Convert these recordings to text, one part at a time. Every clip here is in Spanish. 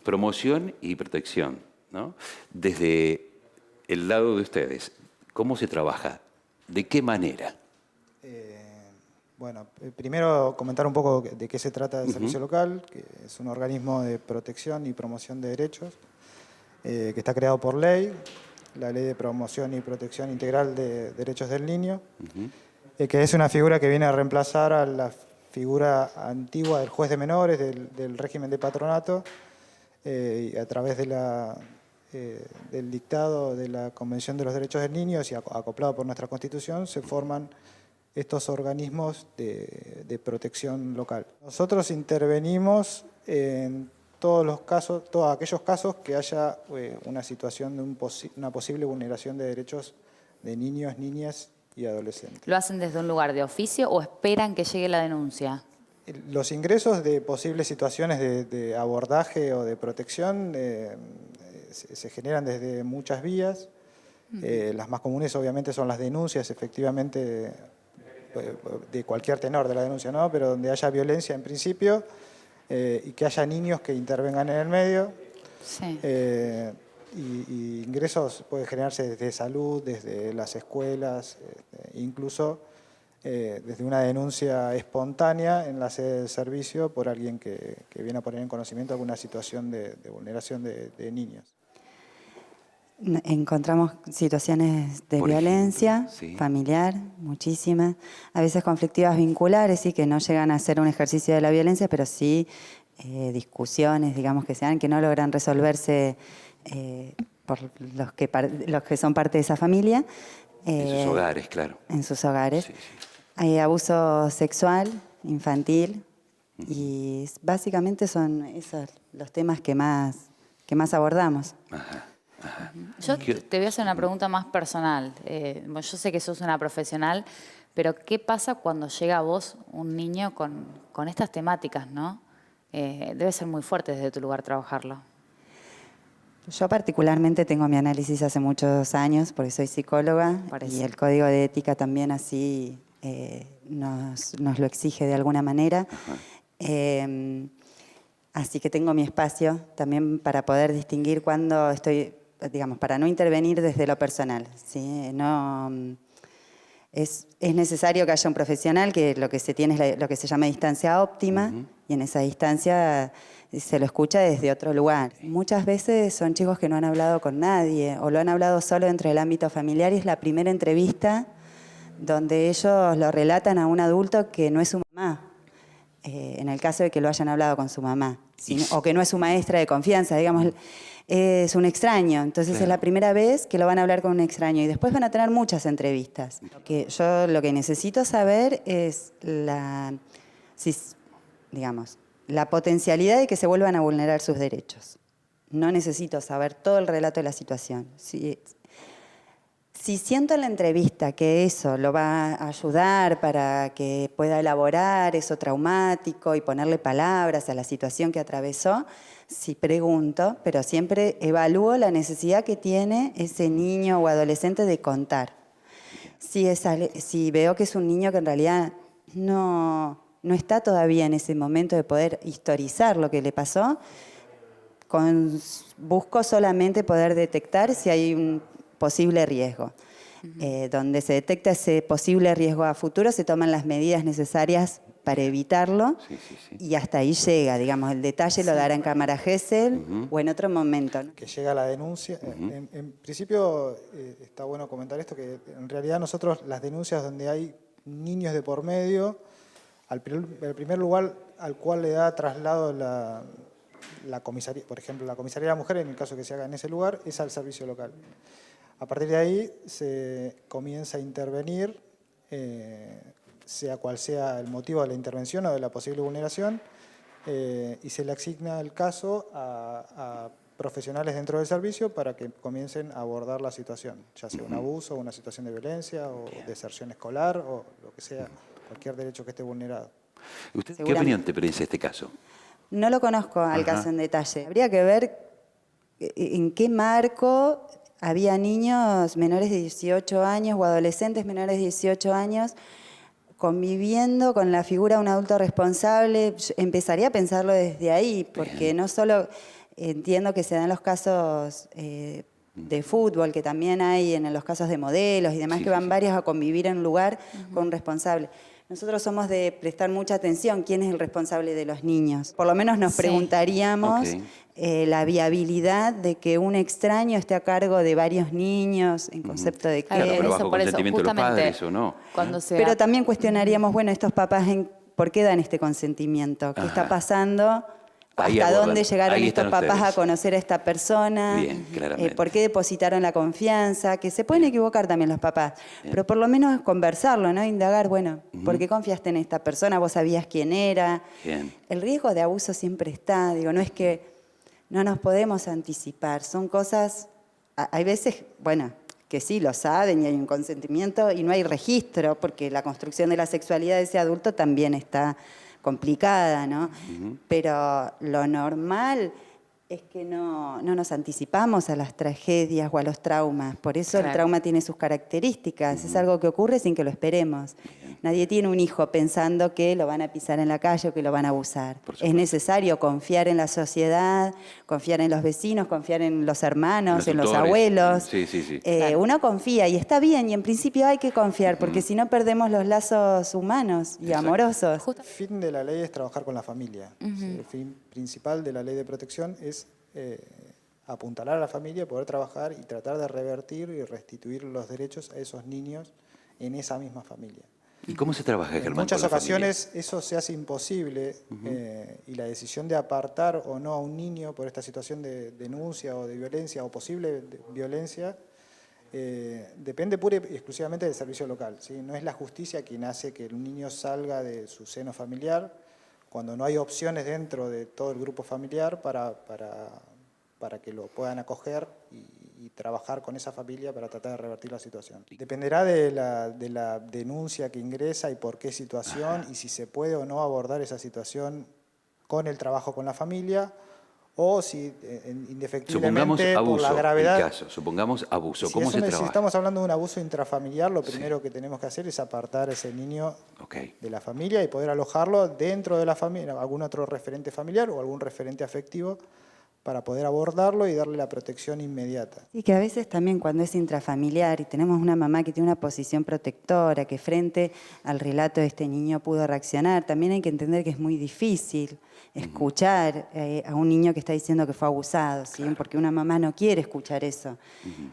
promoción y protección, ¿no? Desde el lado de ustedes, ¿cómo se trabaja? ¿De qué manera? Bueno, primero comentar un poco de qué se trata el Servicio Local, que es un organismo de protección y promoción de derechos, que está creado por ley, la Ley de Promoción y Protección Integral de Derechos del Niño, que es una figura que viene a reemplazar a la figura antigua del juez de menores, del régimen de patronato, y a través de del dictado de la Convención de los Derechos del Niño y acoplado por nuestra Constitución, se forman estos organismos de protección local. Nosotros intervenimos en todos los casos, todos aquellos casos que haya una situación de una posible vulneración de derechos de niños, niñas y adolescentes. ¿Lo hacen desde un lugar de oficio o esperan que llegue la denuncia? Los ingresos de posibles situaciones de abordaje o de protección se generan desde muchas vías. Las más comunes obviamente son las denuncias, efectivamente, de cualquier tenor de la denuncia, ¿no? Pero donde haya violencia en principio y que haya niños que intervengan en el medio. Sí. Y ingresos pueden generarse desde salud, desde las escuelas, incluso desde una denuncia espontánea en la sede del servicio por alguien que viene a poner en conocimiento alguna situación de vulneración de niños. Encontramos situaciones de violencia familiar, muchísimas, a veces conflictivas vinculares, sí, que no llegan a ser un ejercicio de la violencia, pero sí discusiones, digamos, que no logran resolverse por los que son parte de esa familia. En sus hogares, claro. En sus hogares. Sí, sí. Hay abuso sexual, infantil, y básicamente son esos los temas que más abordamos. Ajá. Ajá. Yo te voy a hacer una pregunta más personal. Yo sé que sos una profesional, pero ¿qué pasa cuando llega a vos un niño con estas temáticas, no? Debe ser muy fuerte desde tu lugar trabajarlo. Yo particularmente tengo mi análisis hace muchos años, porque soy psicóloga, y el código de ética también así nos lo exige de alguna manera. Así que tengo mi espacio también para poder distinguir cuando estoy, digamos, para no intervenir desde lo personal, ¿sí? No, es necesario que haya un profesional, que lo que se tiene es lo que se llama distancia óptima, y en esa distancia se lo escucha desde otro lugar. Muchas veces son chicos que no han hablado con nadie o lo han hablado solo dentro del ámbito familiar y es la primera entrevista donde ellos lo relatan a un adulto que no es su mamá, en el caso de que lo hayan hablado con su mamá, o que no es su maestra de confianza, digamos, es un extraño. Entonces es la primera vez que lo van a hablar con un extraño y después van a tener muchas entrevistas. Lo que necesito saber es la potencialidad de que se vuelvan a vulnerar sus derechos. No necesito saber todo el relato de la situación. Si siento en la entrevista que eso lo va a ayudar para que pueda elaborar eso traumático y ponerle palabras a la situación que atravesó, sí pregunto, pero siempre evalúo la necesidad que tiene ese niño o adolescente de contar. Si veo que es un niño que en realidad no está todavía en ese momento de poder historizar lo que le pasó, busco solamente poder detectar si hay un posible riesgo. Donde se detecta ese posible riesgo a futuro, se toman las medidas necesarias para evitarlo y hasta ahí llega, digamos, el detalle lo dará en cámara Gesell o en otro momento, ¿no? Que llega la denuncia. En principio está bueno comentar esto, que en realidad nosotros las denuncias donde hay niños de por medio, el primer lugar al cual le da traslado la comisaría, por ejemplo, la comisaría de la mujer, en el caso que se haga en ese lugar, es al servicio local. A partir de ahí se comienza a intervenir, sea cual sea el motivo de la intervención o de la posible vulneración, y se le asigna el caso a profesionales dentro del servicio para que comiencen a abordar la situación, ya sea un abuso, una situación de violencia o deserción escolar o lo que sea, cualquier derecho que esté vulnerado. ¿Usted qué opinión te merece este caso? No lo conozco al caso en detalle. Habría que ver en qué marco había niños menores de 18 años o adolescentes menores de 18 años conviviendo con la figura de un adulto responsable. Empezaría a pensarlo desde ahí, porque no solo Entiendo que se dan los casos de fútbol, que también hay en los casos de modelos y demás, Sí, que sí, van sí. varios a convivir en un lugar con un responsable. Nosotros somos de prestar mucha atención quién es el responsable de los niños. Por lo menos nos Sí. preguntaríamos Ok. la viabilidad de que un extraño esté a cargo de varios niños en concepto de Claro, qué. pero bajo consentimiento de los justamente, padres, ¿o no? Cuando se Pero también cuestionaríamos, bueno, estos papás, ¿por qué dan este consentimiento? ¿Qué está Ajá. pasando? Ahí ¿Hasta abordan. dónde llegaron Ahí estos están papás ustedes. a conocer a esta persona? Bien, claramente. ¿Por qué depositaron la confianza? Que se pueden equivocar también los papás, pero por lo menos conversarlo, ¿no? Indagar, bueno, ¿por qué confiaste en esta persona? ¿Vos sabías quién era? Bien. El riesgo de abuso siempre está, digo, no es que no nos podemos anticipar, son cosas, hay veces, bueno, que sí lo saben y hay un consentimiento y no hay registro, porque la construcción de la sexualidad de ese adulto también está complicada, ¿no? Pero lo normal es que no nos anticipamos a las tragedias o a los traumas. Por eso el Claro. trauma tiene sus características. Es algo que ocurre sin que lo esperemos. Nadie tiene un hijo pensando que lo van a pisar en la calle o que lo van a abusar. Por supuesto. Es necesario confiar en la sociedad, confiar en los vecinos, confiar en los hermanos, en los tutores. abuelos. Sí, sí, sí. Claro. Uno confía y está bien, y en principio hay que confiar, porque si no perdemos los lazos humanos y Exacto. amorosos. Justo- El fin de la ley es trabajar con la familia. Sí, el fin principal de la ley de protección es apuntalar a la familia, poder trabajar y tratar de revertir y restituir los derechos a esos niños en esa misma familia. ¿Y cómo se trabaja, En Germán, muchas con la familia? ocasiones eso se hace imposible y la decisión de apartar o no a un niño por esta situación de denuncia o de violencia o posible violencia depende pura y exclusivamente del servicio local, ¿sí? No es la justicia quien hace que el niño salga de su seno familiar cuando no hay opciones dentro de todo el grupo familiar para que lo puedan acoger y trabajar con esa familia para tratar de revertir la situación. Dependerá de la denuncia que ingresa y por qué situación y si se puede o no abordar esa situación con el trabajo con la familia o si Supongamos indefectiblemente por abuso, la el gravedad. caso. Supongamos abuso. Si ¿Cómo se si trabaja? estamos hablando de un abuso intrafamiliar, lo primero que tenemos que hacer es apartar a ese niño Ok. de la familia y poder alojarlo dentro de la familia, algún otro referente familiar o algún referente afectivo para poder abordarlo y darle la protección inmediata. Y que a veces también cuando es intrafamiliar y tenemos una mamá que tiene una posición protectora, que frente al relato de este niño pudo reaccionar, también hay que entender que es muy difícil escuchar a un niño que está diciendo que fue abusado, ¿sí? Porque una mamá no quiere escuchar eso.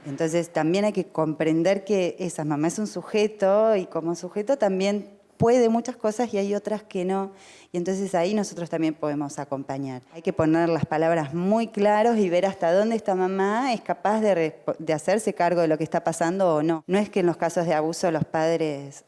Entonces también hay que comprender que esa mamá es un sujeto y como sujeto también puede muchas cosas y hay otras que no. Y entonces ahí nosotros también podemos acompañar. Hay que poner las palabras muy claras y ver hasta dónde esta mamá es capaz de hacerse cargo de lo que está pasando o no. No es que en los casos de abuso los padres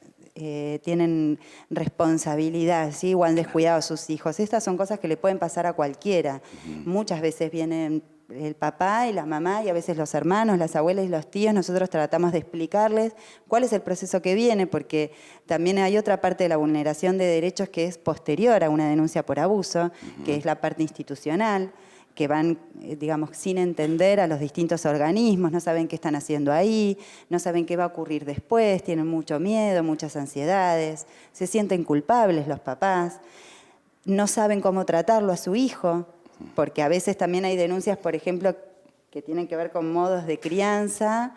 tienen responsabilidad, ¿sí? O han descuidado a sus hijos. Estas son cosas que le pueden pasar a cualquiera. Muchas veces vienen el papá y la mamá y a veces los hermanos, las abuelas y los tíos. Nosotros tratamos de explicarles cuál es el proceso que viene, porque también hay otra parte de la vulneración de derechos que es posterior a una denuncia por abuso, que es la parte institucional, que van, digamos, sin entender a los distintos organismos, no saben qué están haciendo ahí, no saben qué va a ocurrir después, tienen mucho miedo, muchas ansiedades, se sienten culpables los papás, no saben cómo tratarlo a su hijo, porque a veces también hay denuncias, por ejemplo, que tienen que ver con modos de crianza,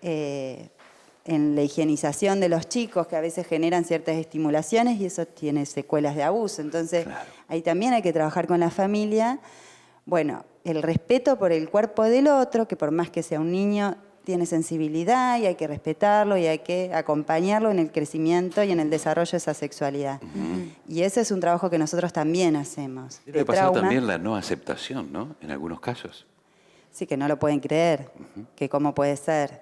en la higienización de los chicos, que a veces generan ciertas estimulaciones y eso tiene secuelas de abuso. Entonces, ahí también hay que trabajar con la familia. Bueno, el respeto por el cuerpo del otro, que por más que sea un niño, tiene sensibilidad y hay que respetarlo y hay que acompañarlo en el crecimiento y en el desarrollo de esa sexualidad. Y ese es un trabajo que nosotros también hacemos. Debe de pasar trauma. también la no aceptación, ¿no? En algunos casos. Sí, que no lo pueden creer, que cómo puede ser.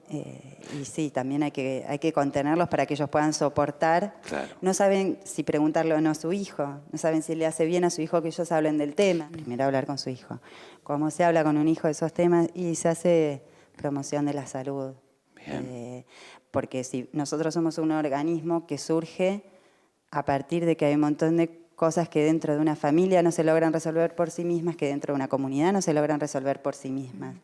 Y sí, también hay que contenerlos para que ellos puedan soportar. Claro. No saben si preguntarle o no a su hijo, no saben si le hace bien a su hijo que ellos hablen del tema. Primero hablar con su hijo. ¿Cómo se habla con un hijo de esos temas? Y se hace promoción de la salud. Bien. Porque si nosotros somos un organismo que surge a partir de que hay un montón de cosas que dentro de una familia no se logran resolver por sí mismas, que dentro de una comunidad no se logran resolver por sí mismas.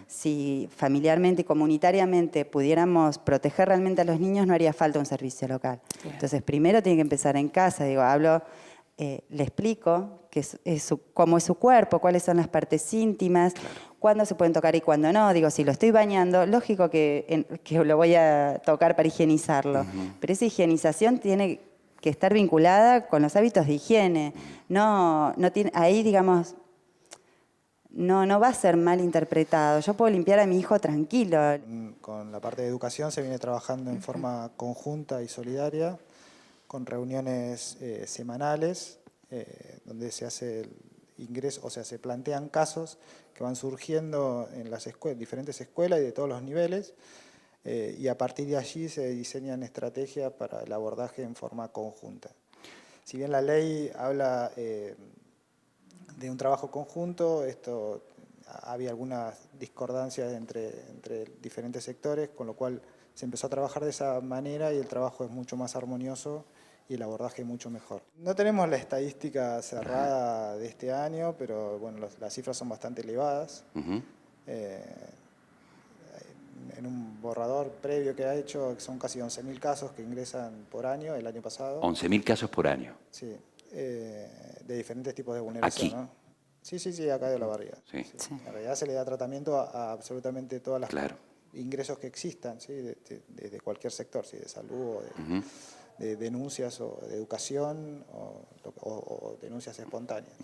Si familiarmente y comunitariamente pudiéramos proteger realmente a los niños, no haría falta un servicio local. Entonces, primero tiene que empezar en casa. Digo, hablo le explico cómo es su cuerpo, cuáles son las partes íntimas, cuándo se pueden tocar y cuándo no. Digo, si lo estoy bañando, lógico que lo voy a tocar para higienizarlo, pero esa higienización tiene que estar vinculada con los hábitos de higiene. No tiene, ahí, digamos, no va a ser mal interpretado. Yo puedo limpiar a mi hijo tranquilo. Con la parte de educación se viene trabajando en forma conjunta y solidaria, con reuniones semanales, donde se hace el ingreso, o sea, se plantean casos que van surgiendo en las diferentes escuelas y de todos los niveles, y a partir de allí se diseñan estrategias para el abordaje en forma conjunta. Si bien la ley habla de un trabajo conjunto, había algunas discordancias entre diferentes sectores, con lo cual se empezó a trabajar de esa manera y el trabajo es mucho más armonioso y el abordaje mucho mejor. No tenemos la estadística cerrada de este año, pero bueno, las cifras son bastante elevadas. En un borrador previo que ha hecho, son casi 11.000 casos que ingresan por año el año pasado. 11.000 casos por año. Sí, de diferentes tipos de vulneración. ¿Aquí? ¿No? Sí, acá de Olavarría. Sí. Sí. En realidad se le da tratamiento a absolutamente todas las ingresos que existan, ¿sí? de cualquier sector, ¿sí? De salud o de denuncias o de educación o denuncias espontáneas.